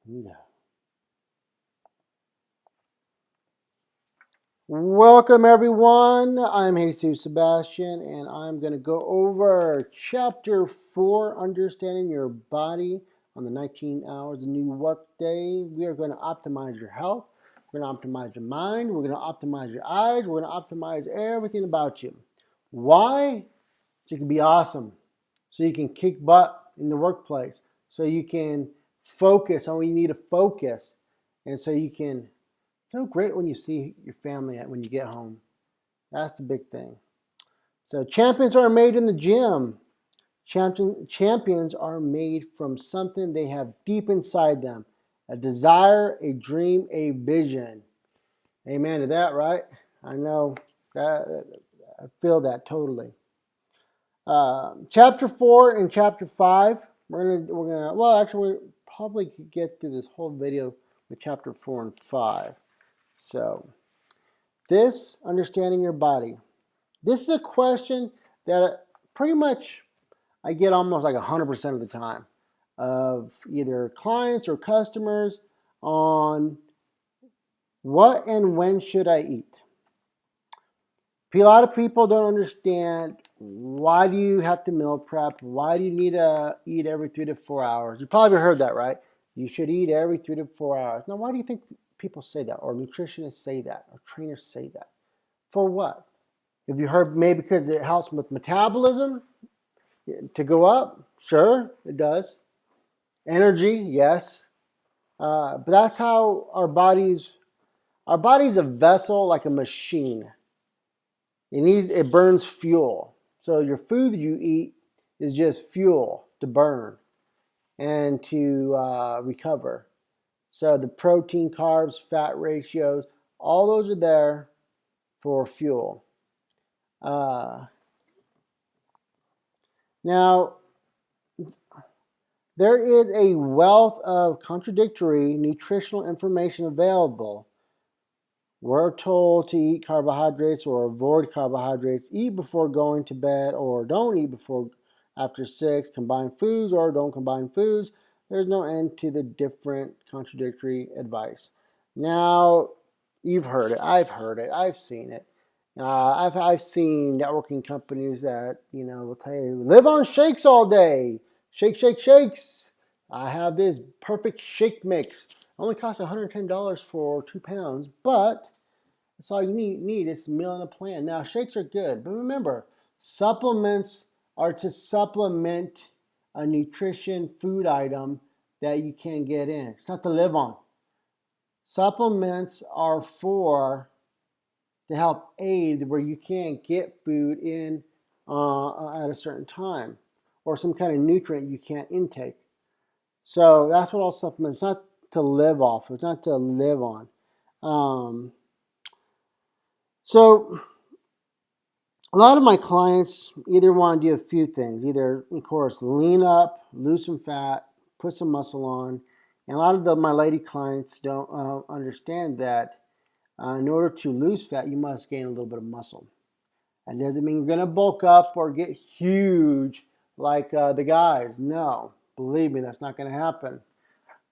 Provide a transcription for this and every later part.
No. Welcome everyone. I'm Jesus Sebastian and I'm going to go over chapter 4, Understanding Your Body on the 19 Hours a New Workday. We are going to optimize your health. We're going to optimize your mind. We're going to optimize your eyes. We're going to optimize everything about you. Why? So you can be awesome. So you can kick butt in the workplace. So you can focus on what you need to focus. And so you can feel great when you see your family when you get home. That's the big thing. So champions are made in the gym. Champions are made from something they have deep inside them. A desire, a dream, a vision. Amen to that, right? I know that. I feel that totally. Chapter 4 and chapter 5. We're gonna. Well, actually, we probably could get through this whole video with chapter 4 and 5. So, this understanding your body. This is a question that pretty much I get almost like 100% of the time of either clients or customers on what and when should I eat. A lot of people don't understand, why do you have to meal prep? Why do you need to eat every 3 to 4 hours? You probably heard that, right? You should eat every 3 to 4 hours. Now, why do you think people say that, or nutritionists say that, or trainers say that? For what? Have you heard maybe because it helps with metabolism to go up? Sure, it does. Energy, yes. But that's how our body's a vessel, like a machine. It burns fuel. So your food that you eat is just fuel to burn and to recover. So the protein, carbs, fat ratios, all those are there for fuel. Now, there is a wealth of contradictory nutritional information available. We're told to eat carbohydrates or avoid carbohydrates, eat before going to bed, or don't eat before after 6, combine foods or don't combine foods. There's no end to the different contradictory advice. Now, you've heard it, I've seen it. I've seen networking companies that will tell you live on shakes all day, shakes. I have this perfect shake mix. Only costs $110 for 2 pounds, but that's all you need. It's a meal and a plan. Now, shakes are good, but remember, supplements are to supplement a nutrition food item that you can't get in. It's not to live on. Supplements are to help aid where you can't get food in at a certain time, or some kind of nutrient you can't intake. So that's what all supplements. It's not to live off. It's not to live on. So a lot of my clients either want to do a few things. Either, of course, lean up, lose some fat, put some muscle on. And a lot of my lady clients don't understand that in order to lose fat, you must gain a little bit of muscle. That doesn't mean you're going to bulk up or get huge like the guys. No, believe me, that's not going to happen.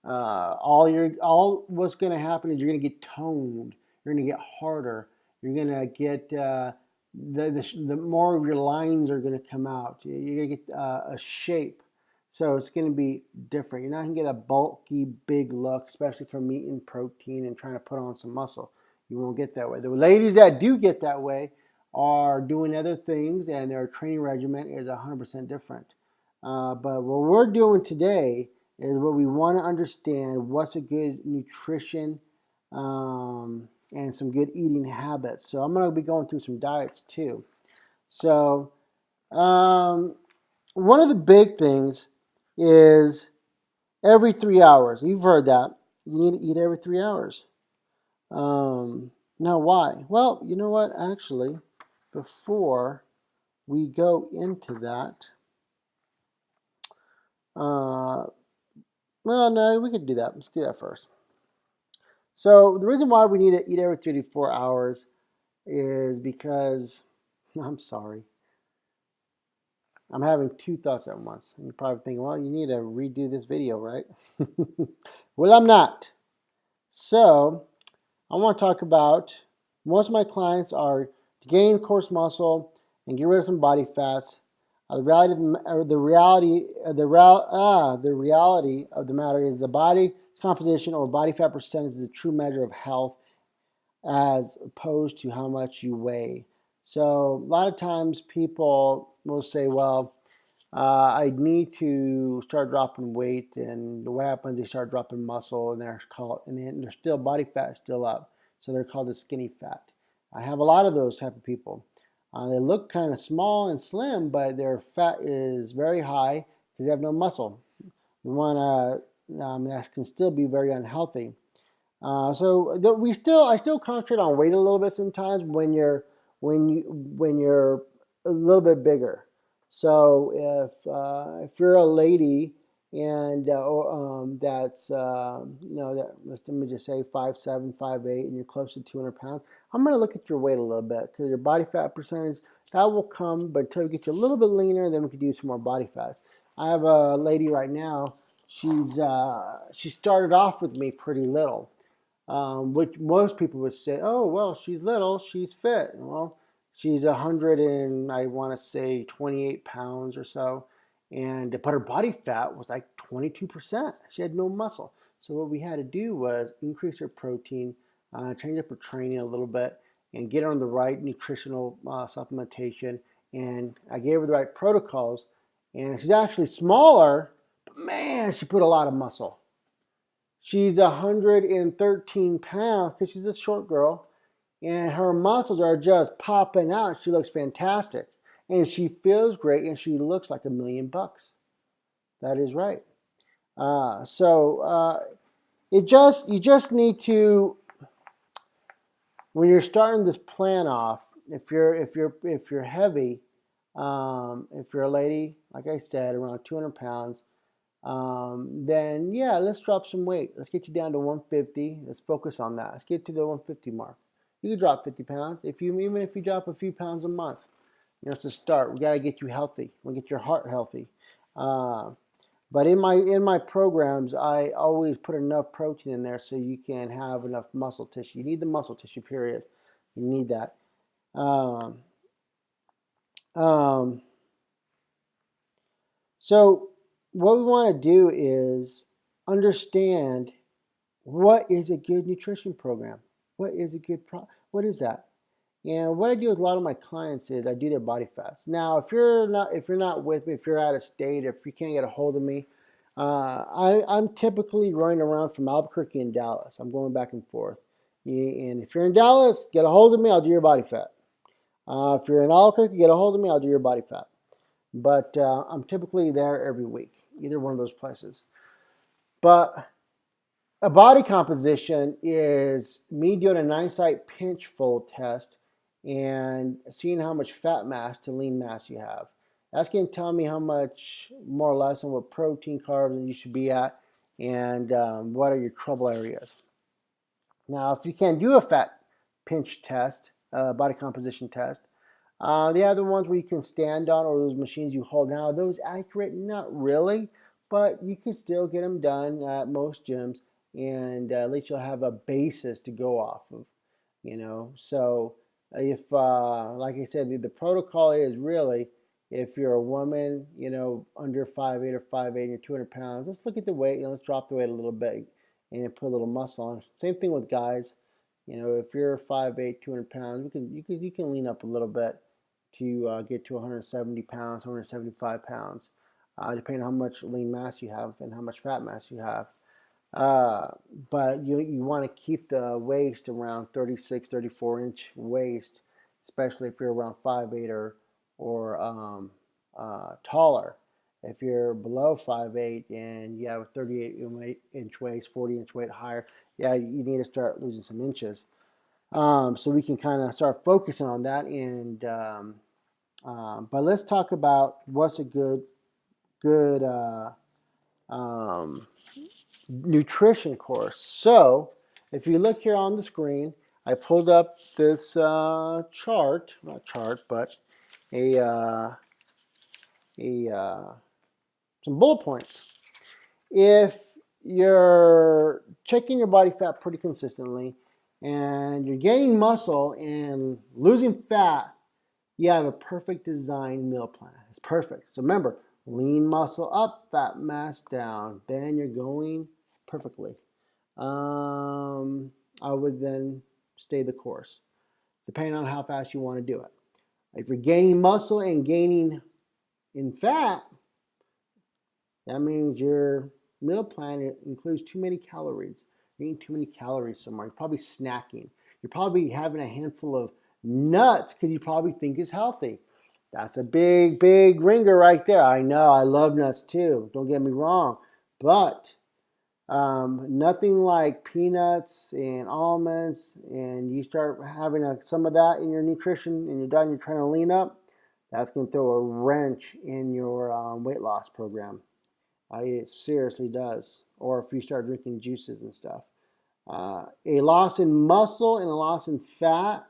All what's going to happen is you're going to get toned. You're going to get harder. You're going to get the more of your lines are going to come out. You're going to get a shape. So it's going to be different. You're not going to get a bulky, big look, especially from eating protein and trying to put on some muscle. You won't get that way. The ladies that do get that way are doing other things, and their training regimen is 100% different. But what we're doing today is what we want to understand, what's a good nutrition and some good eating habits. So I'm going to be going through some diets too. So one of the big things is every 3 hours. You've heard that. You need to eat every 3 hours. Now why? Well, you know what? Actually, before we go into that, well, no, we could do that. Let's do that first. So the reason why we need to eat every 3 to 4 hours is because, I'm sorry. I'm having two thoughts at once. And you're probably thinking, well, you need to redo this video, right? Well, I'm not. So I want to talk about, most of my clients are to gain coarse muscle and get rid of some body fats. The reality of the matter is the body composition or body fat percentage is a true measure of health as opposed to how much you weigh. So a lot of times people will say, well, I need to start dropping weight, and what happens? They start dropping muscle, and they're still body fat still up, so they're called the skinny fat. I have a lot of those type of people. They look kind of small and slim, but their fat is very high because they have no muscle. We want to that can still be very unhealthy. I still concentrate on weight a little bit sometimes when you're a little bit bigger. So if you're a lady and that's let me just say 5'7", 5'8", and you're close to 200 pounds, I'm going to look at your weight a little bit because your body fat percentage that will come, but until we get you a little bit leaner, then we can do some more body fats. I have a lady right now. She started off with me pretty little, which most people would say, oh, well, she's little, she's fit. Well, she's 100 and I want to say 28 pounds or so. But her body fat was like 22%. She had no muscle. So what we had to do was increase her protein, change up her training a little bit, and get her on the right nutritional supplementation. And I gave her the right protocols. And she's actually smaller, but man, she put a lot of muscle. She's 113 pounds because she's a short girl, and her muscles are just popping out. She looks fantastic, and she feels great, and she looks like $1,000,000. That is right. You just need to, when you're starting this plan off, if you're heavy, if you're a lady, like I said, around 200 pounds. Then yeah, let's drop some weight. Let's get you down to 150. Let's focus on that. Let's get to the 150 mark. You can drop 50 pounds even if you drop a few pounds a month. It's a start. We got to get you healthy. We get your heart healthy. But in my programs, I always put enough protein in there so you can have enough muscle tissue. You need the muscle tissue. Period. You need that. So what we want to do is understand what is a good nutrition program. What is what is that? And what I do with a lot of my clients is I do their body fats. Now, if you're not with me, if you're out of state, if you can't get a hold of me, I'm typically running around from Albuquerque and Dallas. I'm going back and forth. And if you're in Dallas, get a hold of me. I'll do your body fat. If you're in Albuquerque, get a hold of me. I'll do your body fat. But I'm typically there every week, either one of those places. But a body composition is me doing a 9-site pinch fold test and seeing how much fat mass to lean mass you have. That's going to tell me how much, more or less, on what protein, carbs you should be at, and what are your trouble areas. Now, if you can't do a fat pinch test, body composition test, the other ones where you can stand on, or those machines you hold. Now, are those accurate? Not really, but you can still get them done at most gyms, and at least you'll have a basis to go off of, So if, like I said, the protocol is really, if you're a woman, under 5'8" or 5'8", and you're 200 pounds, let's look at the weight, and let's drop the weight a little bit and put a little muscle on. Same thing with guys. If you're 5'8", 200 pounds, you can lean up a little bit to get to 170 pounds, 175 pounds, depending on how much lean mass you have and how much fat mass you have. But you want to keep the waist around 36, 34-inch waist, especially if you're around 5'8" or taller. If you're below 5'8" and you have a 38-inch waist, 40-inch waist higher, yeah, you need to start losing some inches. So we can kind of start focusing on that. But let's talk about what's a good nutrition course. So if you look here on the screen, I pulled up this chart, not chart, but a some bullet points. If you're checking your body fat pretty consistently and you're gaining muscle and losing fat, you have a perfect design meal plan. It's perfect. So remember, lean muscle up, fat mass down. Then you're going perfectly. I would then stay the course, depending on how fast you want to do it. If you're gaining muscle and gaining in fat, that means your meal plan includes too many calories. You're eating too many calories somewhere. You're probably snacking. You're probably having a handful of nuts because you probably think it's healthy. That's a big, big ringer right there. I know, I love nuts too. Don't get me wrong. But nothing like peanuts and almonds, and you start having some of that in your nutrition and you're done, you're trying to lean up, that's going to throw a wrench in your weight loss program. It seriously does. Or if you start drinking juices and stuff. A loss in muscle and a loss in fat.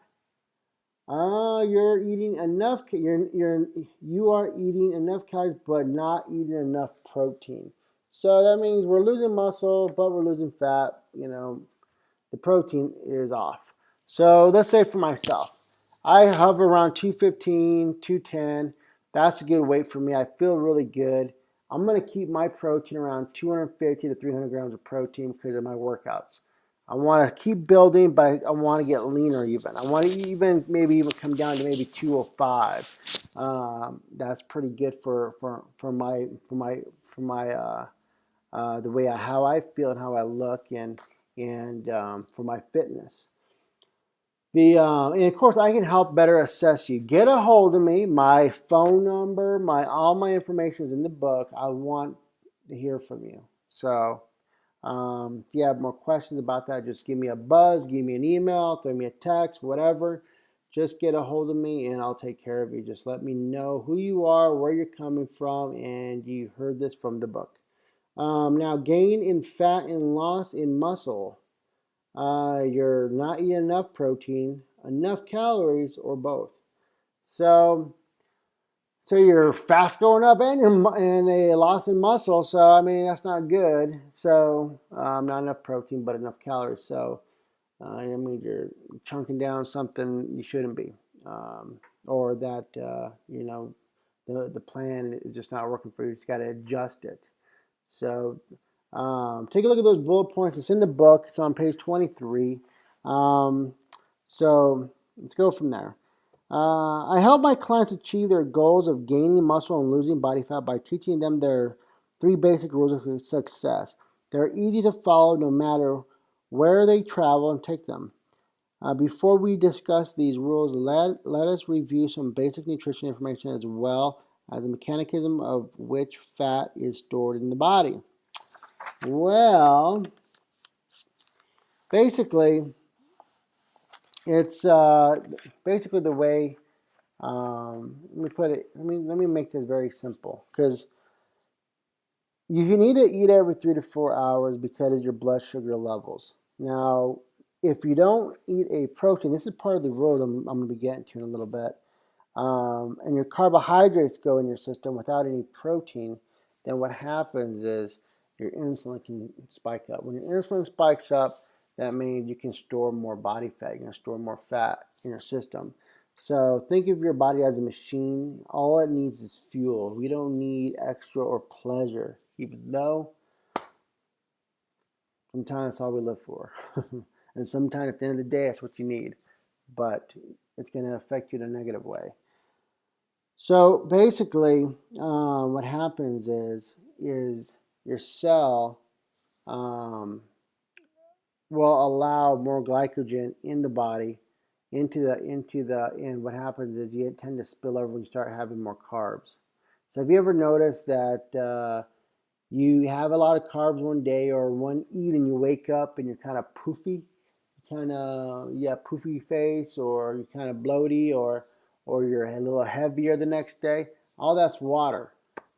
You're eating enough. You are eating enough calories, but not eating enough protein. So that means we're losing muscle, but we're losing fat. You know, the protein is off. So let's say for myself, I hover around 215, 210. That's a good weight for me. I feel really good. I'm going to keep my protein around 250 to 300 grams of protein because of my workouts. I want to keep building, but I want to get leaner even. I want to maybe come down to maybe 205. That's pretty good for the way how I feel and how I look and for my fitness. And of course, I can help better assess you. Get a hold of me. My phone number, all my information is in the book. I want to hear from you. So if you have more questions about that, just give me a buzz, give me an email, throw me a text, whatever. Just get a hold of me and I'll take care of you. Just let me know who you are, where you're coming from, and you heard this from the book. Now, gain in fat and loss in muscle. You're not eating enough protein, enough calories, or both. So you're fast going up and a loss in muscle. So I mean that's not good. So not enough protein, but enough calories. So I mean you're chunking down something you shouldn't be, or that the plan is just not working for you. You just got to adjust it. So take a look at those bullet points. It's in the book. It's on page 23. So let's go from there. I help my clients achieve their goals of gaining muscle and losing body fat by teaching them their 3 basic rules of success. They're easy to follow no matter where they travel and take them. Before we discuss these rules, let us review some basic nutrition information as well as the mechanism of which fat is stored in the body. Well, basically, it's basically the way. Let me make this very simple because you need to eat every 3 to 4 hours because of your blood sugar levels. Now, if you don't eat a protein, this is part of the rules I'm going to be getting to in a little bit, and your carbohydrates go in your system without any protein, then what happens is your insulin can spike up. When your insulin spikes up, that means you can store more body fat. You're going to store more fat in your system. So think of your body as a machine. All it needs is fuel. We don't need extra or pleasure, even though sometimes that's all we live for. And sometimes at the end of the day, that's what you need. But it's going to affect you in a negative way. So basically, what happens is your cell will allow more glycogen in the body and what happens is you tend to spill over when you start having more carbs. So have you ever noticed that you have a lot of carbs one day or one eat and you wake up and you're kind of poofy, poofy face, or you're kind of bloaty, or you're a little heavier the next day? All that's water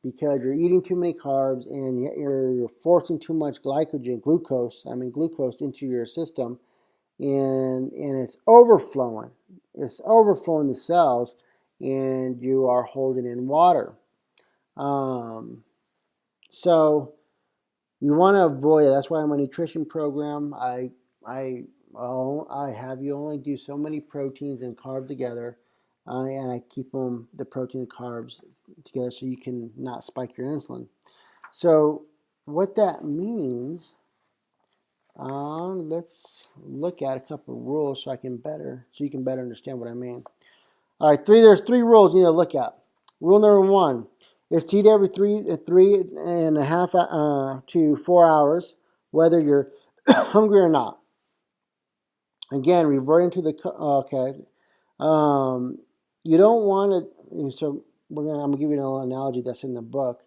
because you're eating too many carbs and you're forcing too much glucose into your system, and it's overflowing. It's overflowing the cells, and you are holding in water. So we want to avoid it. That's why in my nutrition program, I have you only do so many proteins and carbs together, and I keep the protein and carbs together so you can not spike your insulin. So what that means, let's look at a couple of rules so you can better understand what I mean. All right, there's three rules you need to look at. Rule number 1 is to eat every 3.5 to 4 hours, whether you're hungry or not. Again, reverting to the you don't want to. So I'm gonna give you an analogy that's in the book.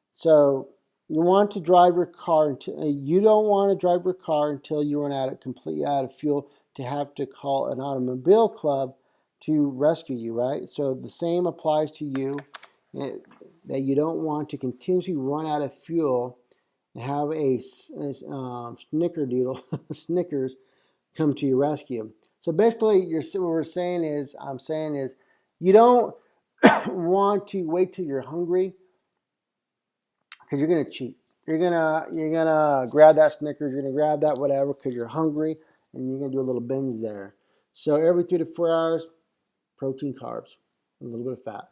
So you want to drive your car until you don't want to drive your car until you run completely out of fuel to have to call an automobile club to rescue you, right? So the same applies to you, that you don't want to continuously run out of fuel and have a snickerdoodle, Snickers, come to your rescue. So basically, I'm saying is, you don't want to wait till you're hungry because you're gonna cheat. You're gonna grab that Snickers, you're gonna grab that whatever because you're hungry, and you're gonna do a little binge there. So every 3 to 4 hours, protein, carbs, a little bit of fat,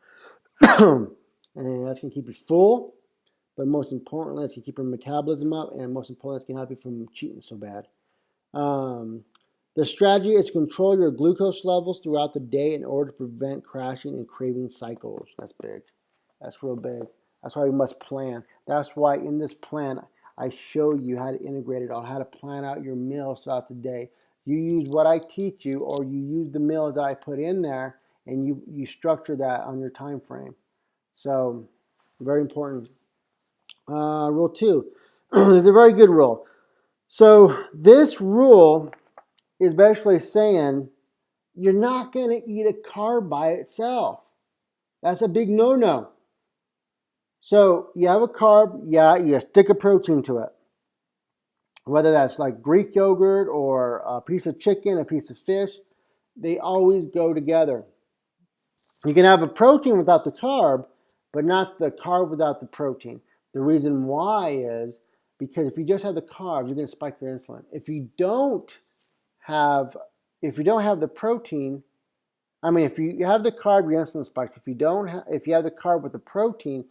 and that's gonna keep you full. But most importantly, it's gonna keep your metabolism up, and most importantly, it's gonna help you from cheating so bad. The strategy is to control your glucose levels throughout the day in order to prevent crashing and craving cycles. That's big. That's real big. That's why we must plan. That's why in this plan, I show you how to integrate it all, how to plan out your meals throughout the day. You use what I teach you, or you use the meals that I put in there, and you structure that on your time frame. So, very important. Rule 2 is a very good rule. So this rule is basically saying you're not going to eat a carb by itself. That's a big no-no. So you have a carb, yeah, you stick a protein to it. Whether that's like Greek yogurt or a piece of chicken, a piece of fish, they always go together. You can have a protein without the carb, but not the carb without the protein. The reason why is because if you just have the carbs, you're going to spike your insulin. If you don't have the protein, if you have the carb, your insulin spikes. If you have the carb with the protein,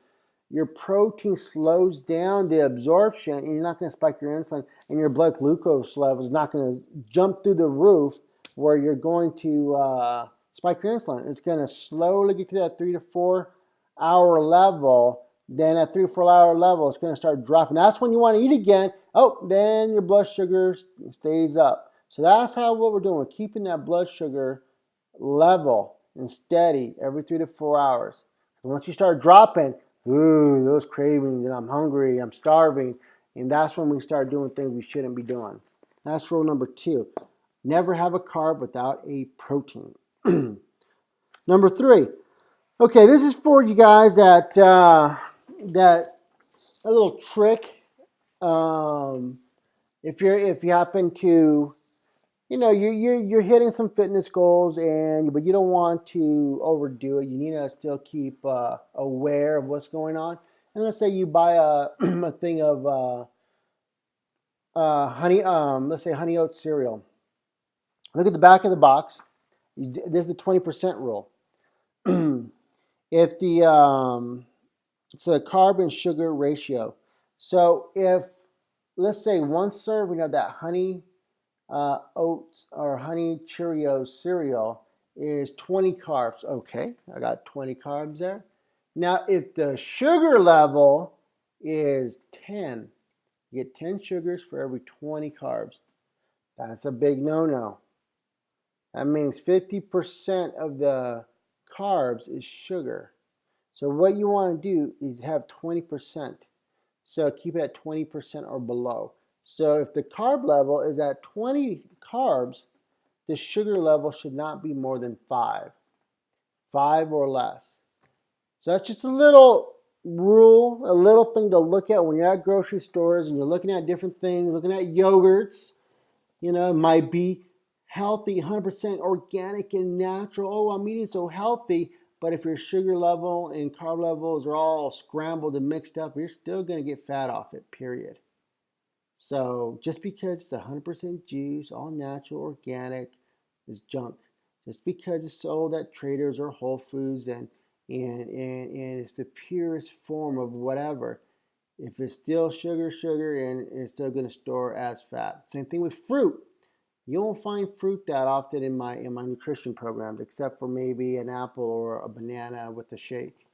your protein slows down the absorption, and you're not going to spike your insulin, and your blood glucose level is not going to jump through the roof where you're going to spike your insulin. It's going to slowly get to that 3 to 4 hour level. Then at 3 to 4 hour level, it's going to start dropping. That's when you want to eat again. Oh, then your blood sugar stays up. So that's what we're doing. We're keeping that blood sugar level and steady every 3 to 4 hours. And once you start dropping, ooh, those cravings, and I'm hungry, I'm starving, and that's when we start doing things we shouldn't be doing. That's rule number 2. Never have a carb without a protein. Number 3. Okay, this is for you guys that a little trick. If you happen to, you're hitting some fitness goals, but you don't want to overdo it. You need to still keep aware of what's going on. And let's say you buy a thing of honey, let's say honey oat cereal. Look at the back of the box. This is the 20% rule. If it's a carb and sugar ratio. So if, let's say, one serving of that honey oats or honey Cheerios cereal is 20 carbs. Okay, I got 20 carbs there. Now, if the sugar level is 10, you get 10 sugars for every 20 carbs. That's a big no-no. That means 50% of the carbs is sugar. So what you want to do is have 20%. So keep it at 20% or below. So if the carb level is at 20 carbs, the sugar level should not be more than 5 or less. So that's just a little rule, a little thing to look at when you're at grocery stores and you're looking at different things, looking at yogurts. It might be healthy, 100% organic and natural. Oh, I'm eating so healthy, but if your sugar level and carb levels are all scrambled and mixed up, you're still going to get fat off it, period. So just because it's 100% juice, all natural, organic, is junk. Just because it's sold at Traders or Whole Foods and it's the purest form of whatever, if it's still sugar, and it's still going to store as fat. Same thing with fruit. You won't find fruit that often in my nutrition programs, except for maybe an apple or a banana with a shake.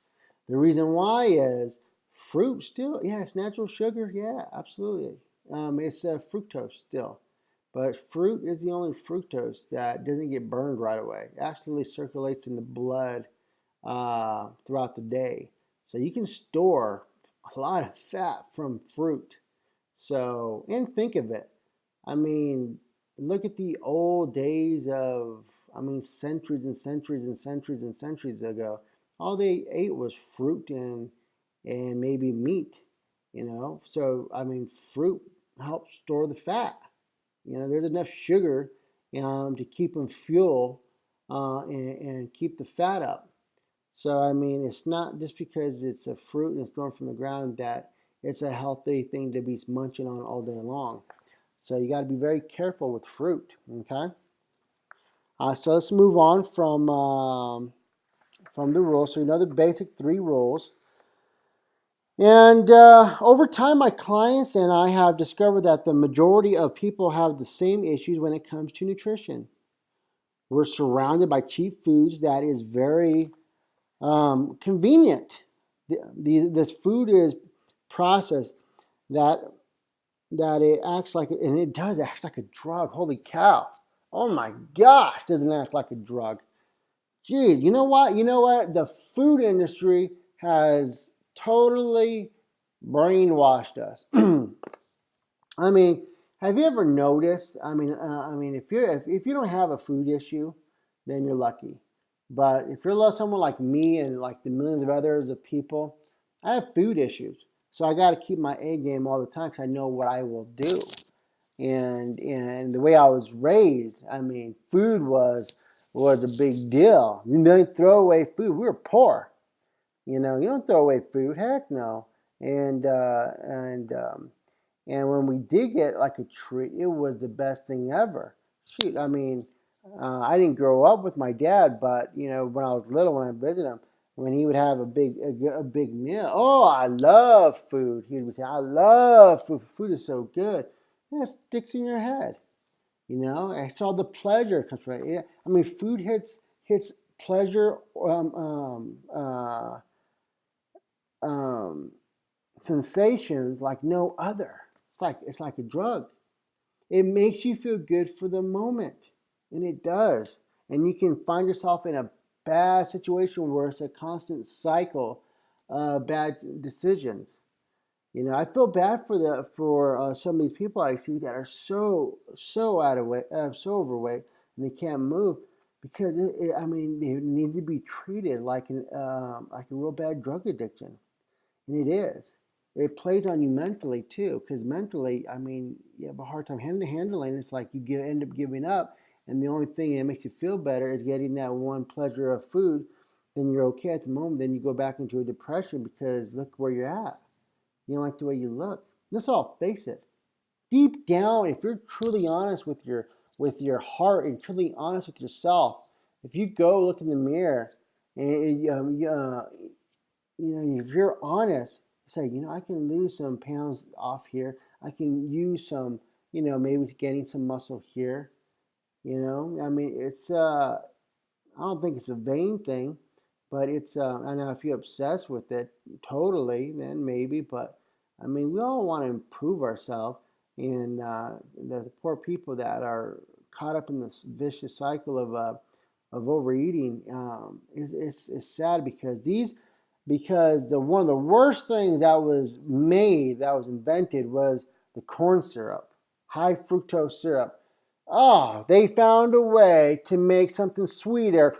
The reason why is fruit still, yeah, it's natural sugar, yeah, absolutely. It's fructose still, but fruit is the only fructose that doesn't get burned right away. It actually circulates in the blood throughout the day, so you can store a lot of fat from fruit. So, and think of it. I mean, look at the old days of, I mean, centuries and centuries and centuries and centuries ago. All they ate was fruit and maybe meat, you know. So, I mean, fruit helps store the fat. You know, there's enough sugar to keep them fuel and keep the fat up. So, I mean, it's not just because it's a fruit and it's grown from the ground that it's a healthy thing to be munching on all day long. So you got to be very careful with fruit, okay? So let's move on from the rules. So you know the basic 3 rules. And over time, my clients and I have discovered that the majority of people have the same issues when it comes to nutrition. We're surrounded by cheap foods that is very convenient. This food is processed that it acts like, and it does act like a drug. Holy cow. Oh my gosh, doesn't act like a drug. Geez, you know what? The food industry has totally brainwashed us. I mean, have you ever noticed? If you don't have a food issue, then you're lucky. But if you're someone like me and like the millions of others of people, I have food issues. So I got to keep my A game all the time because I know what I will do. And the way I was raised, I mean, food was a big deal. You don't throw away food. We were poor. You know, you don't throw away food. Heck no. And when we did get like a treat, it was the best thing ever. Shoot, I mean, I didn't grow up with my dad, but you know, when I was little, when I visited him, when he would have a big meal, oh, I love food. He would say, I love food. Food is so good. And it sticks in your head. You know, it's all the pleasure comes from it. Yeah. I mean, food hits pleasure um, sensations like no other. It's like a drug. It makes you feel good for the moment, and it does. And you can find yourself in a bad situation where it's a constant cycle of bad decisions. You know, I feel bad for some of these people I see that are so out of weight, so overweight, and they can't move because I mean, they need to be treated like like a real bad drug addiction, and it is. It plays on you mentally too, because mentally, I mean, you have a hard time handling. It's like you end up giving up, and the only thing that makes you feel better is getting that one pleasure of food. Then you're okay at the moment. Then you go back into a depression because look where you're at. You don't like the way you look. Let's all face it. Deep down, if you're truly honest with your heart and truly honest with yourself, if you go look in the mirror and if you're honest, say, you know, I can lose some pounds off here. I can use some, you know, maybe getting some muscle here. You know, I mean, I don't think it's a vain thing, but I know if you obsess with it totally, then maybe, but I mean, we all want to improve ourselves, and the poor people that are caught up in this vicious cycle of overeating, it's sad because one of the worst things that was invented was the corn syrup, high fructose syrup. Oh, they found a way to make something sweeter,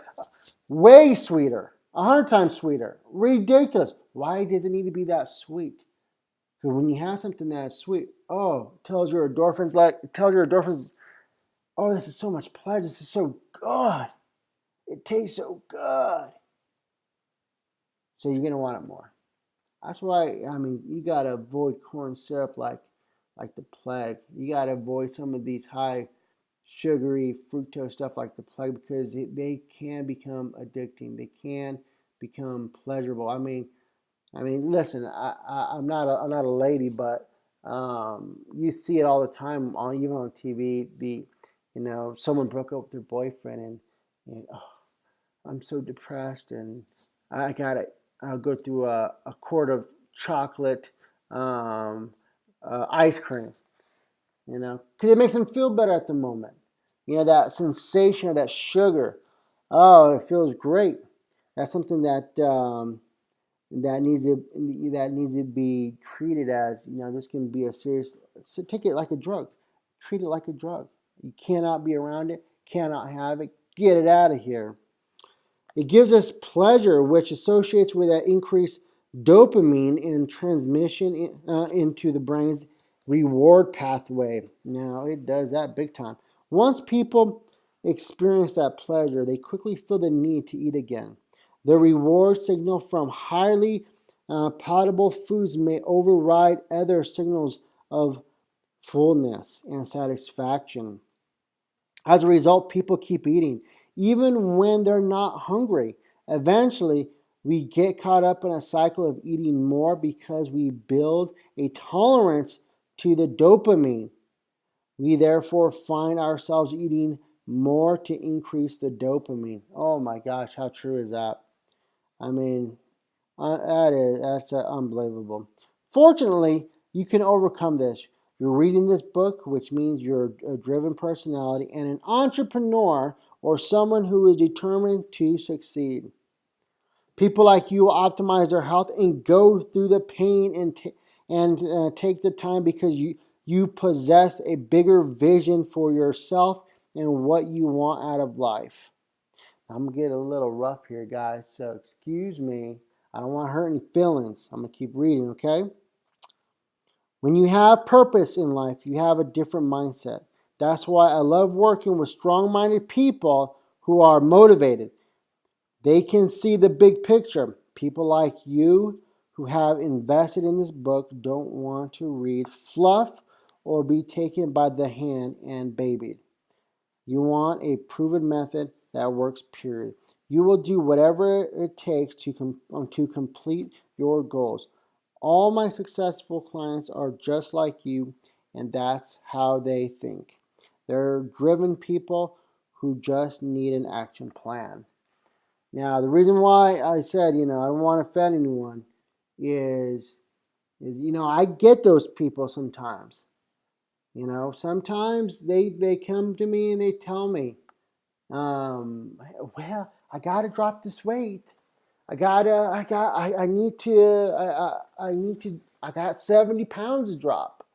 way sweeter, 100 times sweeter. Ridiculous. Why does it need to be that sweet? Because when you have something that's sweet, oh, it tells your endorphins, oh, this is so much pleasure. This is so good. It tastes so good. So you're going to want it more. That's why, I mean, you got to avoid corn syrup like the plague. You got to avoid some of these high sugary fructose stuff like the plague because they can become addicting. They can become pleasurable. Listen, I'm not a lady, but you see it all the time on even on TV. Someone broke up with their boyfriend, and oh, I'm so depressed, and I'll go through a quart of chocolate ice cream, because it makes them feel better at the moment. That sensation of that sugar. Oh, it feels great. That's something that needs to be treated as, this can be a serious. So take it like a drug. Treat it like a drug. You cannot be around it. Cannot have it. Get it out of here. It gives us pleasure, which associates with that increased dopamine in transmission into the brain's reward pathway. Now, it does that big time. Once people experience that pleasure, they quickly feel the need to eat again. The reward signal from highly palatable foods may override other signals of fullness and satisfaction. As a result, people keep eating, even when they're not hungry. Eventually, we get caught up in a cycle of eating more because we build a tolerance to the dopamine. We therefore find ourselves eating more to increase the dopamine. Oh my gosh, how true is that? I mean, that's unbelievable. Fortunately, you can overcome this. You're reading this book, which means you're a driven personality and an entrepreneur or someone who is determined to succeed. People like you optimize their health and go through the pain and take the time because you possess a bigger vision for yourself and what you want out of life. I'm going to get a little rough here, guys, so excuse me. I don't want to hurt any feelings. I'm going to keep reading, okay? When you have purpose in life, you have a different mindset. That's why I love working with strong-minded people who are motivated. They can see the big picture. People like you who have invested in this book don't want to read fluff or be taken by the hand and babied. You want a proven method that works, period. You will do whatever it takes to complete your goals. All my successful clients are just like you, and that's how they think. They're driven people who just need an action plan. Now, the reason why I said, I don't want to offend anyone is I get those people sometimes. Sometimes they come to me and they tell me, well, I gotta drop this weight. I got 70 pounds to drop.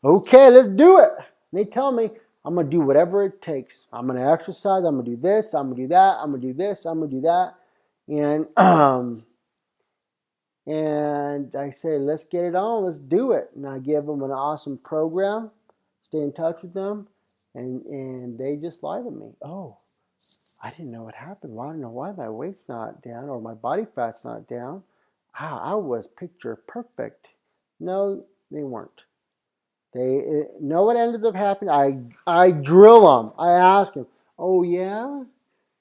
Okay, let's do it. And they tell me I'm gonna do whatever it takes. I'm gonna exercise. I'm gonna do this. I'm gonna do that. I'm gonna do this. I'm gonna do that. And and I say, let's get it on. Let's do it. And I give them an awesome program. Stay in touch with them, and they just lie to me. Oh, I didn't know what happened. Well, I don't know why my weight's not down or my body fat's not down. I was picture perfect. No, they weren't. They know what ended up happening. I drill them. I ask them, oh yeah?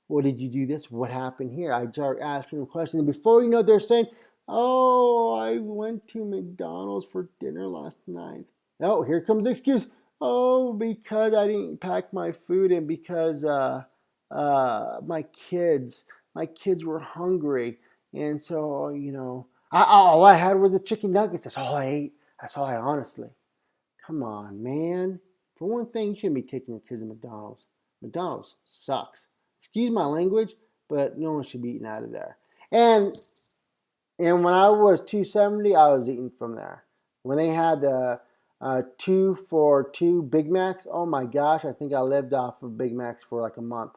Well, did you do this? What happened here? I start asking them questions. And before you know, they're saying, oh, I went to McDonald's for dinner last night. Oh, here comes the excuse. Oh, because I didn't pack my food and because my kids were hungry. And so, all I had was the chicken nuggets. That's all I ate. That's all I honestly. Come on, man. For one thing, you shouldn't be taking your kids to McDonald's. McDonald's sucks. Excuse my language, but no one should be eating out of there. And when I was 270, I was eating from there. When they had the 2 for $2 Big Macs, oh my gosh, I think I lived off of Big Macs for like a month.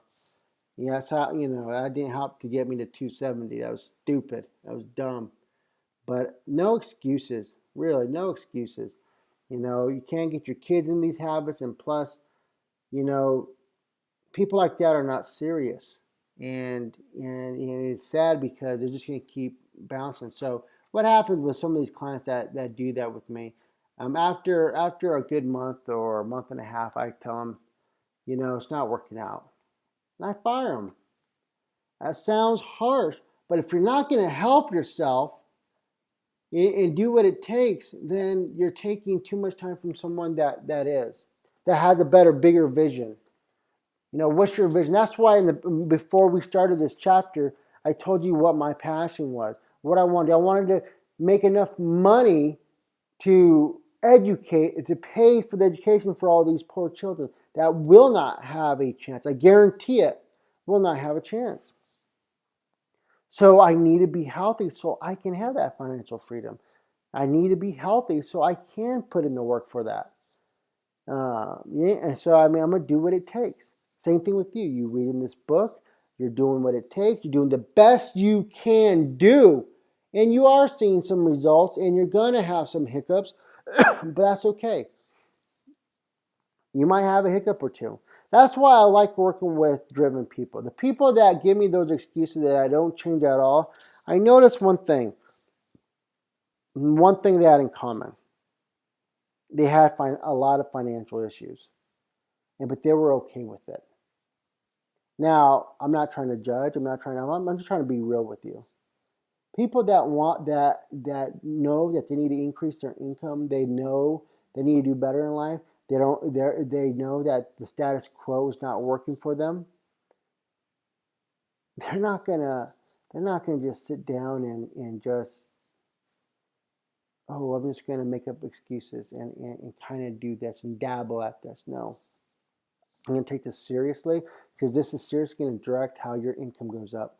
Yeah, that's how, that didn't help to get me to 270. That was stupid. That was dumb. But no excuses. Really, no excuses. You can't get your kids in these habits, and plus, people like that are not serious, and it's sad because they're just going to keep bouncing. So what happens with some of these clients that do that with me? After a good month or a month and a half, I tell them, it's not working out, and I fire them. That sounds harsh, but if you're not going to help yourself and do what it takes, then you're taking too much time from someone that has a better, bigger vision. What's your vision? That's why before we started this chapter, I told you what my passion was, what I wanted. I wanted to make enough money to educate, to pay for the education for all these poor children that will not have a chance. I guarantee it, will not have a chance. So I need to be healthy so I can have that financial freedom. I need to be healthy so I can put in the work for that. And so, I'm going to do what it takes. Same thing with you. You reading this book, you're doing what it takes, you're doing the best you can do, and you are seeing some results, and you're going to have some hiccups, but that's okay. You might have a hiccup or two. That's why I like working with driven people. The people that give me those excuses that I don't change at all, I notice one thing they had in common. They had a lot of financial issues, but they were okay with it. Now, I'm not trying to judge. I'm just trying to be real with you. People that know that they need to increase their income, they know they need to do better in life. They know that the status quo is not working for them. They're not gonna just sit down and just, I'm just gonna make up excuses and kind of do this and dabble at this. No. I'm going to take this seriously because this is seriously going to direct how your income goes up.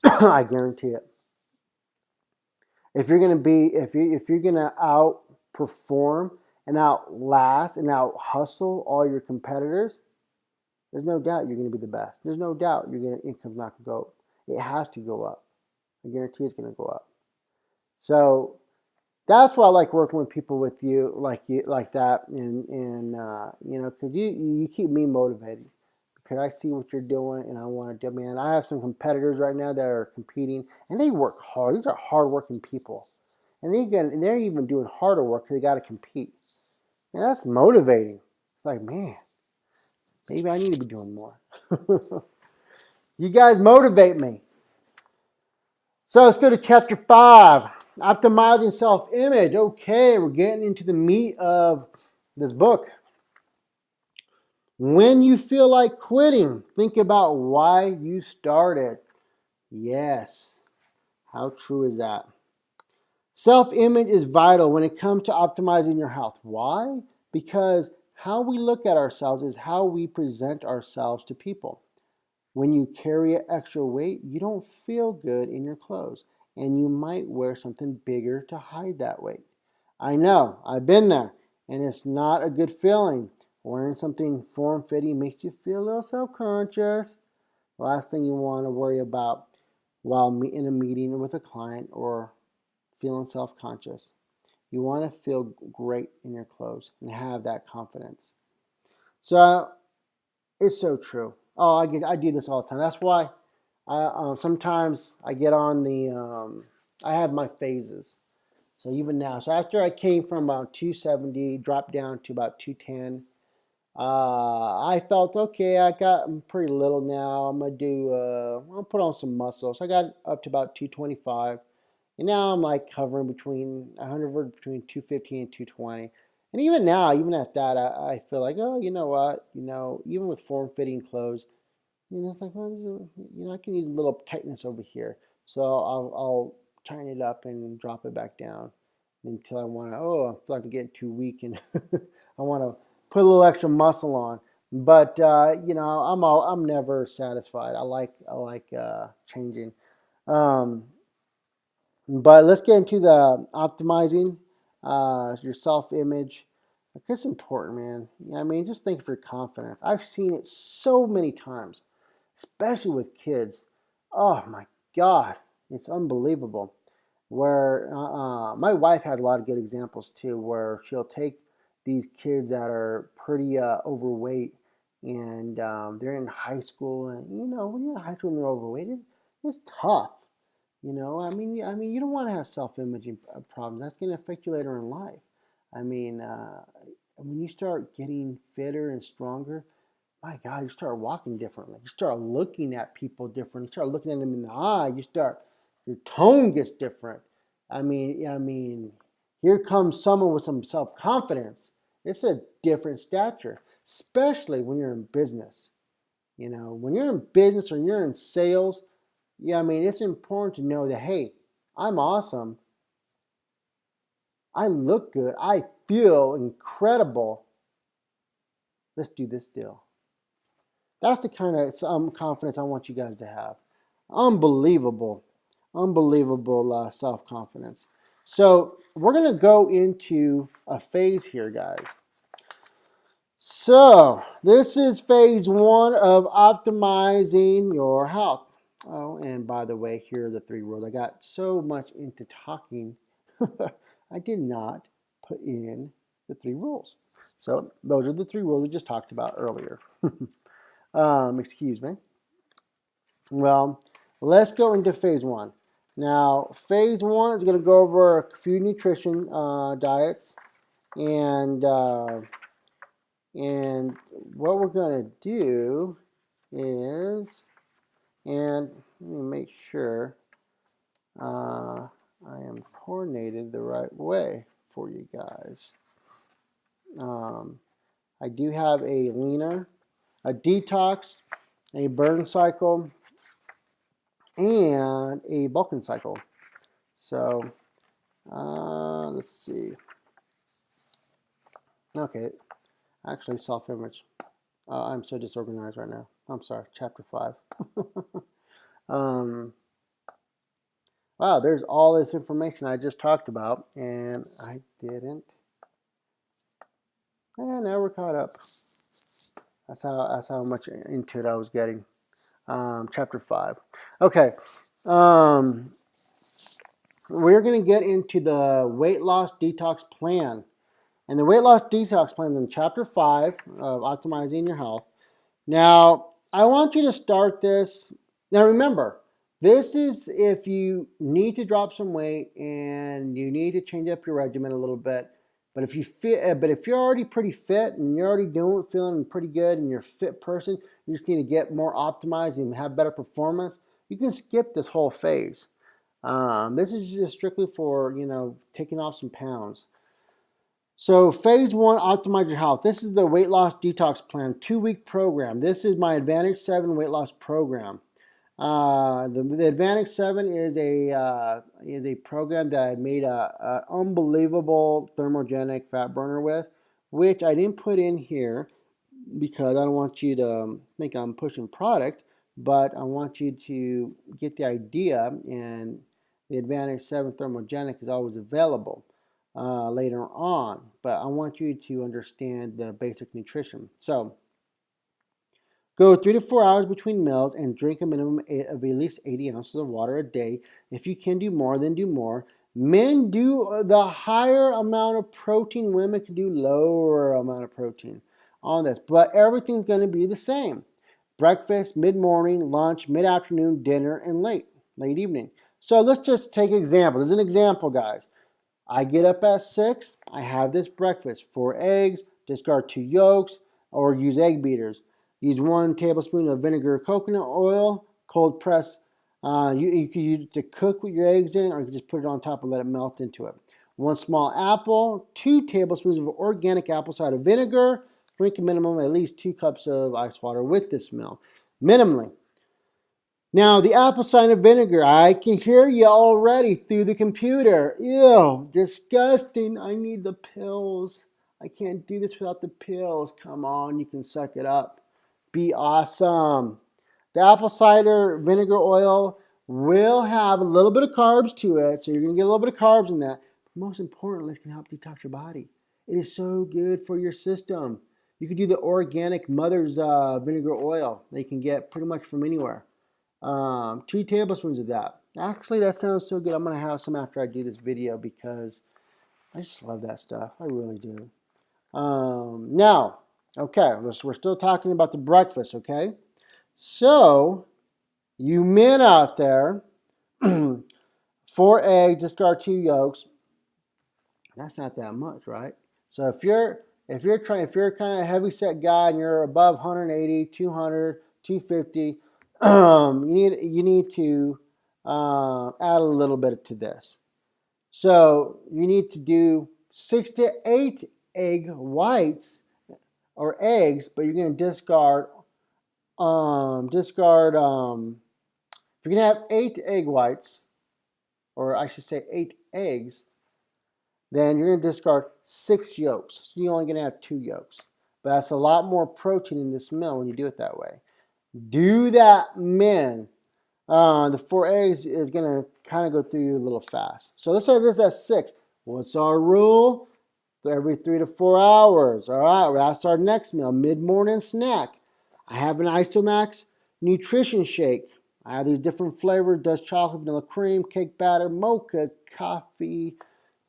I guarantee it. If you're going to outperform and outlast and out hustle all your competitors, there's no doubt you're going to be the best. There's no doubt income's not going to go up. It has to go up. I guarantee it's going to go up. So that's why I like working with people with you like that, and because you keep me motivated because I see what you're doing and I want to do. Man, I have some competitors right now that are competing and they work hard. These are hardworking people, and they're even doing harder work because they got to compete. And that's motivating. It's like, man, maybe I need to be doing more. You guys motivate me. So let's go to chapter 5. Optimizing self-image. Okay, we're getting into the meat of this book. When you feel like quitting, think about why you started. Yes. How true is that? Self-image is vital when it comes to optimizing your health. Why? Because how we look at ourselves is how we present ourselves to people. When you carry extra weight, you don't feel good in your clothes, and you might wear something bigger to hide that weight. I know, I've been there, and it's not a good feeling. Wearing something form-fitting makes you feel a little self-conscious. The last thing you want to worry about while in a meeting with a client or feeling self-conscious. You want to feel great in your clothes and have that confidence. So it's so true. Oh, I do this all the time. That's why sometimes I get on I have my phases. So even now, so after I came from about 270, dropped down to about 210, I felt, okay, I'm pretty little now. I'm going to I'll put on some muscle. So I got up to about 225. And now I'm like hovering between 215 and 220. And even now, even at that, I feel like, oh, you know what? Even with form-fitting clothes, it's like, well, I can use a little tightness over here. So I'll tighten it up and drop it back down until I want to, I feel like I'm getting too weak and I want to put a little extra muscle on. But, I'm never satisfied. I like changing. But let's get into the optimizing your self-image. It's important, man. Just think of your confidence. I've seen it so many times, especially with kids. Oh my God, it's unbelievable. Where my wife had a lot of good examples too, where she'll take these kids that are pretty overweight, and they're in high school, and when you're in high school and you're overweight, it's tough. You know, you don't want to have self-imaging problems. That's going to affect you later in life. I mean, when you start getting fitter and stronger, my God, you start walking differently. You start looking at people differently. You start looking at them in the eye. Your tone gets different. Here comes someone with some self-confidence. It's a different stature, especially when you're in business. You know, when you're in business or you're in sales, yeah, it's important to know that, hey, I'm awesome. I look good. I feel incredible. Let's do this deal. That's the kind of confidence I want you guys to have. Unbelievable, unbelievable self-confidence. So we're going to go into a phase here, guys. So this is phase 1 of optimizing your health. Oh, and by the way, here are the 3 rules. I got so much into talking, I did not put in the 3 rules. So those are the 3 rules we just talked about earlier. Excuse me. Well, let's go into phase 1. Now, phase 1 is going to go over a few nutrition diets, and what we're going to do is, and let me make sure I am coordinated the right way for you guys. I do have a leaner, a detox, a burn cycle, and a bulking cycle. So let's see. Okay, actually self-image. I'm so disorganized right now. I'm sorry, chapter 5. Wow, there's all this information I just talked about, and I didn't. And now we're caught up. That's how much into it I was getting. Chapter 5. Okay. We're going to get into the weight loss detox plan. And the weight loss detox plan is in chapter 5 of optimizing your health. Now, I want you to start this. Now, remember, this is if you need to drop some weight and you need to change up your regimen a little bit. But if you're already pretty fit and you're already feeling pretty good and you're a fit person, you just need to get more optimized and have better performance, you can skip this whole phase. This is just strictly for, taking off some pounds. So phase 1, optimize your health. This is the weight loss detox plan, 2-week program. This is my Advantage 7 weight loss program. The Advantage 7 is a program that I made a unbelievable thermogenic fat burner with, which I didn't put in here because I don't want you to think I'm pushing product, but I want you to get the idea, and the Advantage 7 thermogenic is always available later on, but I want you to understand the basic nutrition. So go 3 to 4 hours between meals and drink a minimum of at least 80 ounces of water a day. If you can do more, then do more. Men do the higher amount of protein. Women can do lower amount of protein on this, but everything's going to be the same. Breakfast, mid-morning, lunch, mid-afternoon, dinner, and late evening. So let's just take an example. This is an example, guys. I get up at 6. I have this breakfast: 4 eggs, discard 2 yolks, or use egg beaters. Use 1 tablespoon of vinegar coconut oil, cold press. You can use it to cook with your eggs in, or you can just put it on top and let it melt into it. 1 small apple, 2 tablespoons of organic apple cider vinegar. Drink a minimum of at least 2 cups of ice water with this meal, minimally. Now, the apple cider vinegar, I can hear you already through the computer. Ew, disgusting. I need the pills. I can't do this without the pills. Come on, you can suck it up. Be awesome. The apple cider vinegar oil will have a little bit of carbs to it, so you're going to get a little bit of carbs in that. But most importantly, it can help detox your body. It is so good for your system. You can do the organic mother's vinegar oil that you can get pretty much from anywhere. 2 tablespoons of that. Actually, that sounds so good. I'm going to have some after I do this video because I just love that stuff. I really do. Now, okay, we're still talking about the breakfast, okay? So, you men out there, 4 eggs, discard 2 yolks. That's not that much, right? So if you're kind of a heavy set guy and you're above 180, 200, 250, you need to add a little bit to this. So you need to do 6 to 8 egg whites or eggs, but you're going to discard if you're going to have 8 egg whites, or I should say 8 eggs, then you're going to discard 6 yolks. So you're only going to have 2 yolks. But that's a lot more protein in this meal when you do it that way. Do that, men. The 4 eggs is going to kind of go through you a little fast. So let's say this is 6. What's our rule? Every 3 to 4 hours. All right, well, that's our next meal, mid-morning snack. I have an Isomax nutrition shake. I have these different flavors: Dutch chocolate, vanilla cream, cake batter, mocha, coffee.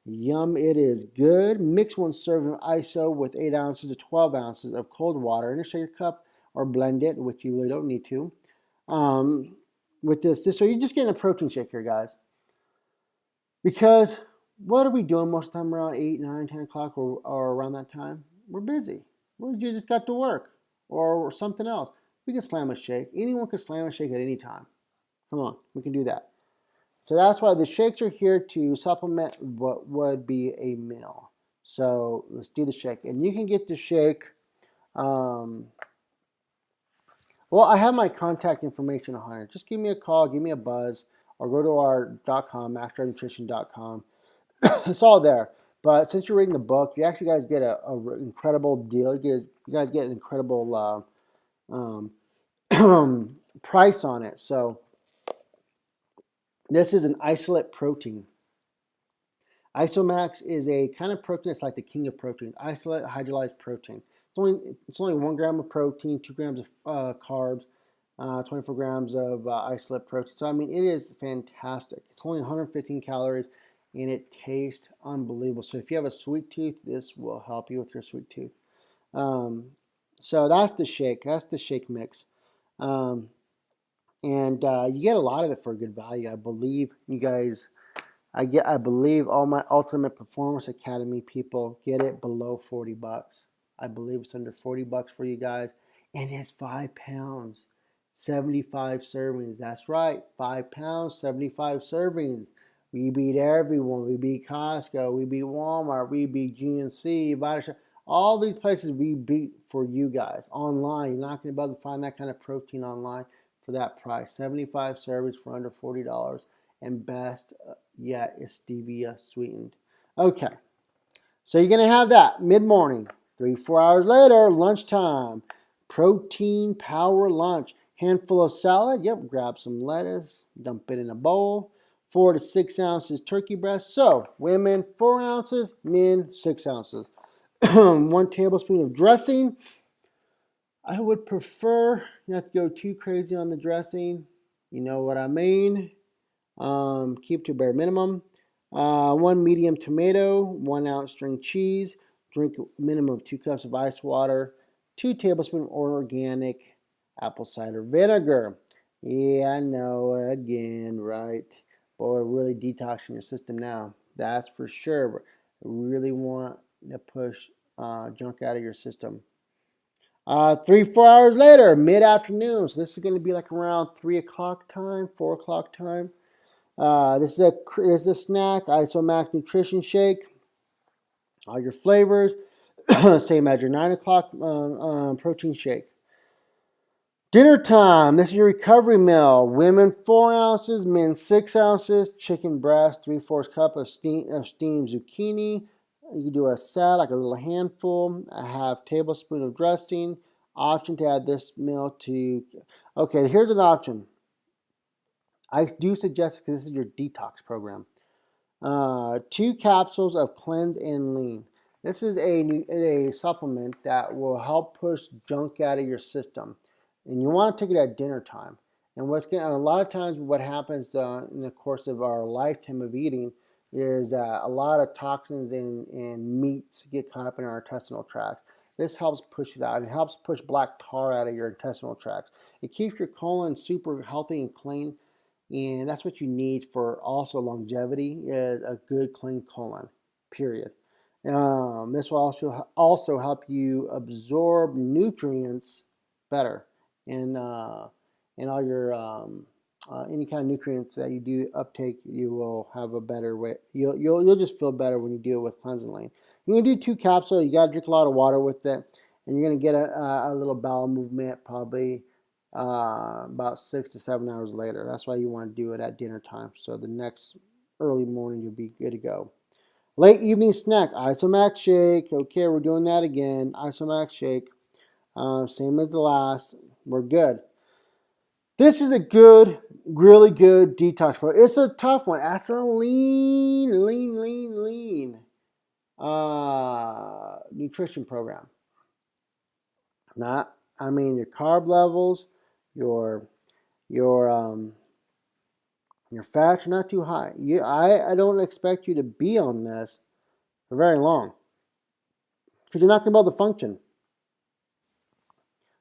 Yum, it is good. Mix 1 serving of ISO with 8 ounces to 12 ounces of cold water in a shaker cup, or blend it, which you really don't need to. With this, so you're just getting a protein shake here, guys. Because what are we doing most of the time around 8, 9, 10 o'clock or around that time? We're busy. We just got to work or something else. We can slam a shake. Anyone can slam a shake at any time. Come on, we can do that. So that's why the shakes are here to supplement what would be a meal. So let's do the shake. And you can get the shake. Well, I have my contact information on it. Just give me a call, give me a buzz, or go to our .com, maxdrivenutrition.com. It's all there. But since you're reading the book, you actually guys get a incredible deal. You guys get an incredible price on it. So this is an isolate protein. Isomax is a kind of protein that's like the king of proteins. Isolate hydrolyzed protein. It's only 1 gram of protein, 2 grams of carbs, 24 grams of isolate protein. So I mean, it is fantastic. It's only 115 calories, and it tastes unbelievable. So if you have a sweet tooth, this will help you with your sweet tooth. So that's the shake. That's the shake mix. And you get a lot of it for a good value. I believe you guys, I believe all my Ultimate Performance Academy people get it below 40 bucks. I believe it's under 40 bucks for you guys. And it's 5 pounds, 75 servings. That's right, 5 pounds, 75 servings. We beat everyone. We beat Costco. We beat Walmart. We beat GNC, Vitamin. All these places we beat for you guys online. You're not going to be able to find that kind of protein online for that price. 75 servings for under $40. And best yet is stevia sweetened. Okay, so you're going to have that mid-morning. 3-4 hours later, lunchtime. Protein power lunch. Handful of salad. Yep, grab some lettuce. Dump it in a bowl. 4 to 6 ounces turkey breast. So, women, 4 ounces. Men, 6 ounces. 1 tablespoon of dressing. I would prefer not to go too crazy on the dressing. You know what I mean. Keep to bare minimum. 1 medium tomato, 1 ounce string cheese. Drink a minimum of 2 cups of ice water. 2 tablespoons organic apple cider vinegar. Yeah, I know, again, right? Boy, really detoxing your system now. That's for sure. Really want to push junk out of your system. 3-4 hours later, mid-afternoon. So this is going to be like around 3 o'clock time, 4 o'clock time. This is a snack, Isomax Nutrition Shake. All your flavors, same as your 9 o'clock protein shake. Dinner time. This is your recovery meal. Women 4 ounces, men 6 ounces. Chicken breast, 3/4 cup of steamed zucchini. You do a salad, like a little handful. A half tablespoon of dressing. Option to add this meal to. Okay, here's an option. I do suggest, because this is your detox program, 2 capsules of Cleanse and Lean. This is a supplement that will help push junk out of your system, and you want to take it at dinner time. And a lot of times, what happens in the course of our lifetime of eating is a lot of toxins and meats get caught up in our intestinal tracts. This helps push it out. It helps push black tar out of your intestinal tracts. It keeps your colon super healthy and clean. And that's what you need for also longevity, is a good clean colon, period. This will also help you absorb nutrients better, and all your any kind of nutrients that you do uptake, you will have a better way. You'll just feel better when you deal with cleansing lane. You're gonna do 2 capsules. You gotta drink a lot of water with it, and you're gonna get a little bowel movement probably about 6 to 7 hours later. That's why you want to do it at dinner time. So the next early morning, you'll be good to go. Late evening snack, Isomax shake. Okay, we're doing that again. Isomax shake. Same as the last. We're good. This is a good, really good detox program. It's a tough one. That's a lean nutrition program. I mean, your carb levels, your fats are not too high. I don't expect you to be on this for very long, because you're not going to be able to function.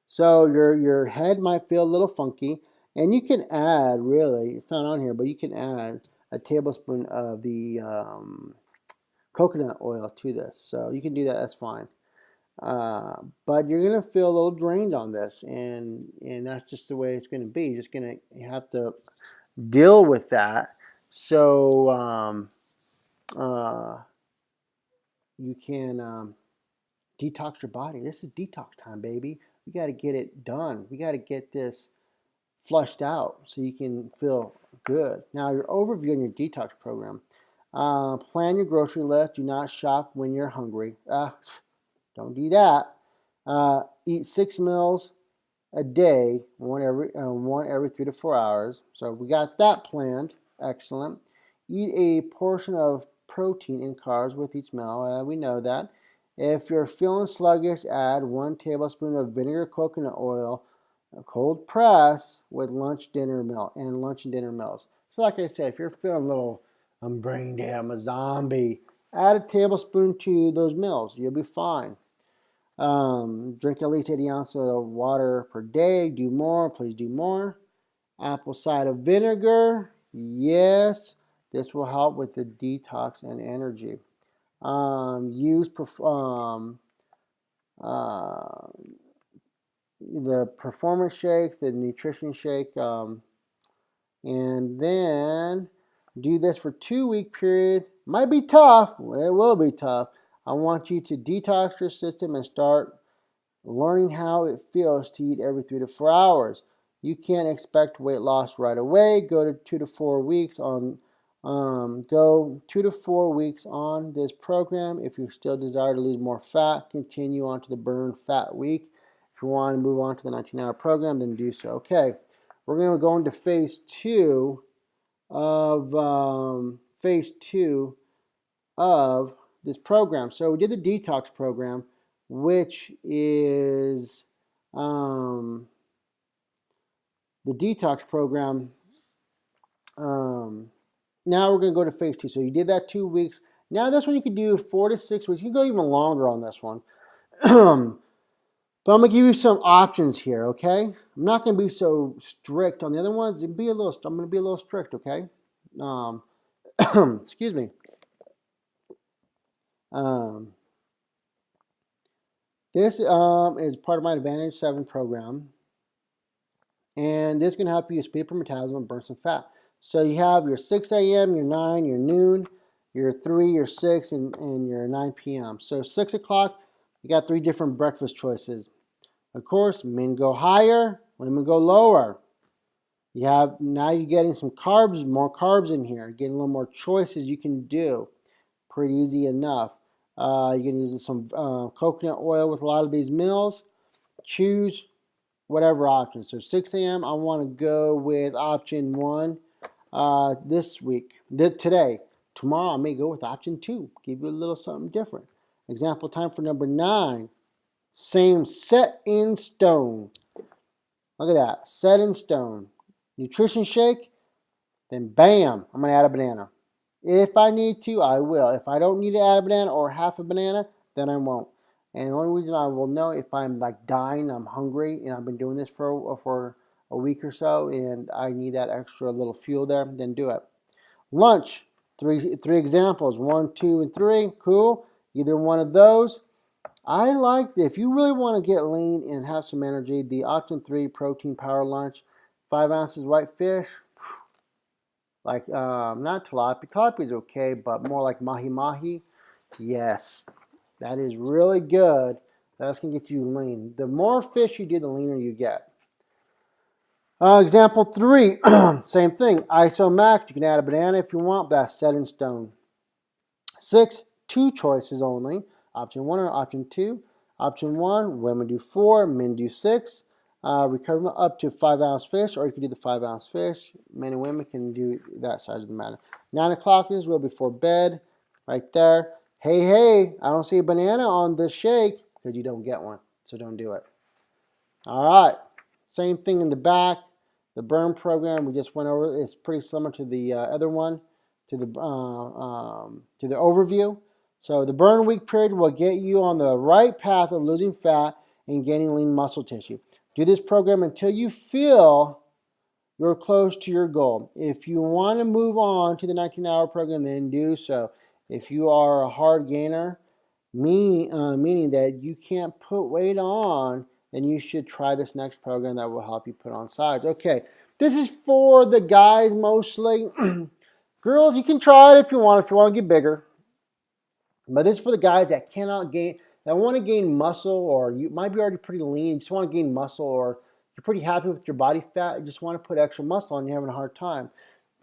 So your head might feel a little funky, and you can add, really, it's not on here, but you can add a tablespoon of the coconut oil to this. So you can do that, that's fine. But you're going to feel a little drained on this, and that's just the way it's going to be. You're just going to have to deal with that. So you can detox your body. This is detox time, baby. We got to get it done. We got to get this flushed out so you can feel good. Now, your overview on your detox program. Plan your grocery list. Do not shop when you're hungry. Don't do that. Eat 6 meals a day, one every 3 to 4 hours. So we got that planned. Excellent. Eat a portion of protein and carbs with each meal. We know that. If you're feeling sluggish, add 1 tablespoon of vinegar coconut oil, a cold press with lunch and dinner meals. So like I said, if you're feeling a little, I'm brain dead, I'm a zombie, add a tablespoon to those meals. You'll be fine. Drink at least 80 ounces of water per day. Do more, please do more. Apple cider vinegar, yes, this will help with the detox and energy. Use the performance shakes, the nutrition shake, and then do this for 2-week period. Might be tough. It will be tough. I want you to detox your system and start learning how it feels to eat every 3 to 4 hours. You can't expect weight loss right away. Go 2 to 4 weeks on this program. If you still desire to lose more fat, continue on to the burn fat week. If you want to move on to the 19-hour program, then do so. Okay, we're going to go into phase 2 of this program. So we did the detox program, which is the detox program. Now we're going to go to phase 2. So you did that 2 weeks. Now this one you can do 4 to 6 weeks. You can go even longer on this one. But I'm going to give you some options here, okay? I'm not going to be so strict on the other ones. I'm going to be a little strict, okay? Excuse me. This is part of my Advantage 7 program. And this is going to help you speed up your metabolism and burn some fat. So you have your 6 a.m., your 9, your noon, your 3, your 6, and your 9 p.m. So 6 o'clock, you got 3 different breakfast choices. Of course, men go higher, women go lower. Now you're getting some carbs, more carbs in here. You're getting a little more choices you can do. Pretty easy enough. You can use some coconut oil with a lot of these meals. Choose whatever option. So 6 a.m., I want to go with option 1 this week, today. Tomorrow, I may go with option 2. Give you a little something different. Example time for number 9. Same, set in stone. Look at that, set in stone. Nutrition shake, then bam, I'm going to add a banana. If I need to, I will. If I don't need to add a banana or half a banana, then I won't. And the only reason I will know if I'm like dying, I'm hungry, and I've been doing this for a week or so and I need that extra little fuel there, then do it. Lunch, three examples, 1, 2, and 3. Cool. Either one of those. I like, if you really want to get lean and have some energy, the option 3 protein power lunch, 5 ounces white fish, like not tilapia. Tilapia is okay, but more like mahi mahi. Yes, that is really good. That's going to get you lean. The more fish you do, the leaner you get. Example 3, same thing. ISO max, you can add a banana if you want, but that's set in stone. 6, 2 choices only. Option 1 or option 2. Option 1, women do 4, men do 6. Recover up to 5 ounce fish, or you can do the 5 ounce fish. Men and women can do that size of the matter. 9 o'clock is well before bed, right there. Hey, I don't see a banana on this shake, because you don't get one, so don't do it. All right, same thing in the back. The burn program we just went over is pretty similar to the other one, to the overview. So the burn week period will get you on the right path of losing fat and gaining lean muscle tissue. Do this program until you feel you're close to your goal. If you want to move on to the 19-hour program, then do so. If you are a hard gainer, meaning that you can't put weight on, then you should try this next program that will help you put on size. Okay, this is for the guys mostly. Girls, you can try it if you want to get bigger. But this is for the guys that cannot gain, that want to gain muscle, or you might be already pretty lean, you just want to gain muscle, or you're pretty happy with your body fat, you just want to put extra muscle on, you're having a hard time.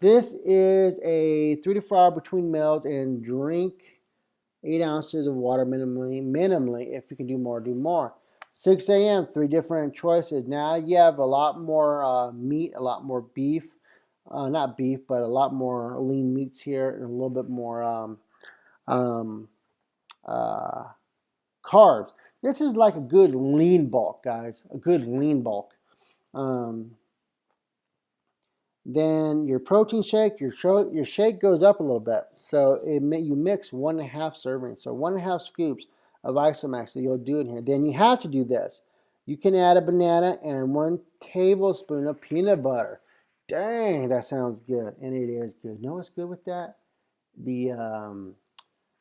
This is a 3 to 4 hour between meals, and drink 8 ounces of water minimally. If you can do more, do more. 6 a.m., 3 different choices. Now you have a lot more meat, a lot more beef. Not beef, but a lot more lean meats here, and a little bit more carbs. This is like a good lean bulk, guys. A good lean bulk. Then your protein shake, your shake goes up a little bit. So you mix 1.5 servings. So 1.5 scoops of Isomax that you'll do in here. Then you have to do this. You can add a banana and 1 tablespoon of peanut butter. Dang, that sounds good. And it is good. You know what's good with that? The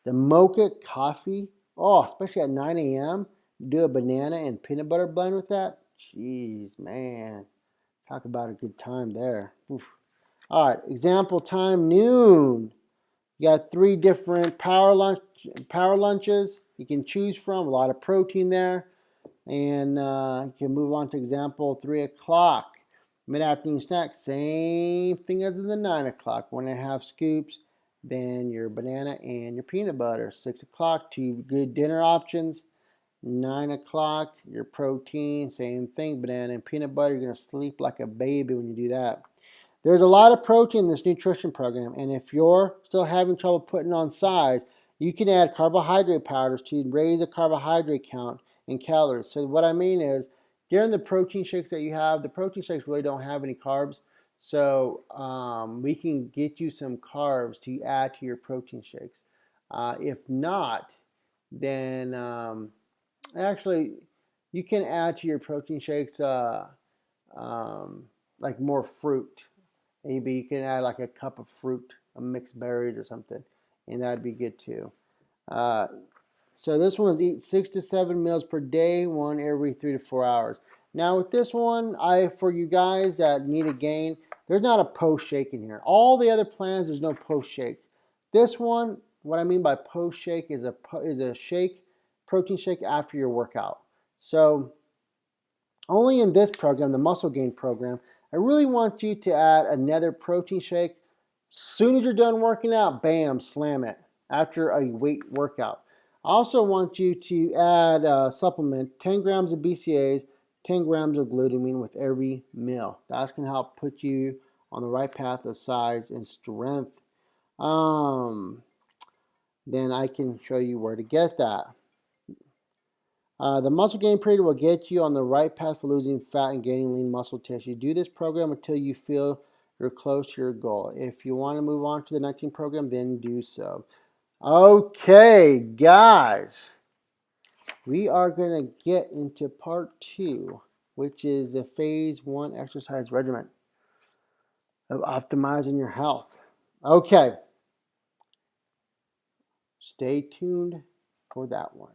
mocha coffee. Oh, especially at 9 a.m. Do a banana and peanut butter blend with that. Jeez, man. Talk about a good time there. Oof. All right, example time, noon. You got 3 different power lunches you can choose from. A lot of protein there. And you can move on to example 3 o'clock. Mid-afternoon snack, same thing as in the 9 o'clock. 1.5 scoops. Then your banana and your peanut butter. 6 o'clock, 2 good dinner options. 9 o'clock, your protein, same thing, banana and peanut butter. You're going to sleep like a baby when you do that. There's a lot of protein in this nutrition program, and if you're still having trouble putting on size, you can add carbohydrate powders to raise the carbohydrate count and calories. So what I mean is, during the protein shakes that you have, the protein shakes really don't have any carbs, so we can get you some carbs to add to your protein shakes. If not, then actually, you can add to your protein shakes like more fruit. Maybe you can add like a cup of fruit, a mixed berries or something, and that'd be good too. So this one is eat 6 to 7 meals per day, 1 every 3 to 4 hours. Now with this one, for you guys that need a gain, there's not a post shake in here. All the other plans, there's no post shake. This one, what I mean by post shake is a shake, protein shake after your workout. So only in this program, the muscle gain program, I really want you to add another protein shake. As soon as you're done working out, bam, slam it after a weight workout. I also want you to add a supplement, 10 grams of BCAAs, 10 grams of glutamine with every meal. That's going to help put you on the right path of size and strength. Then I can show you where to get that. The muscle gain period will get you on the right path for losing fat and gaining lean muscle tissue. Do this program until you feel you're close to your goal. If you want to move on to the 19 program, then do so. Okay, guys, we are going to get into part 2 which is the phase 1 exercise regimen of optimizing your health. Okay. Stay tuned for that one.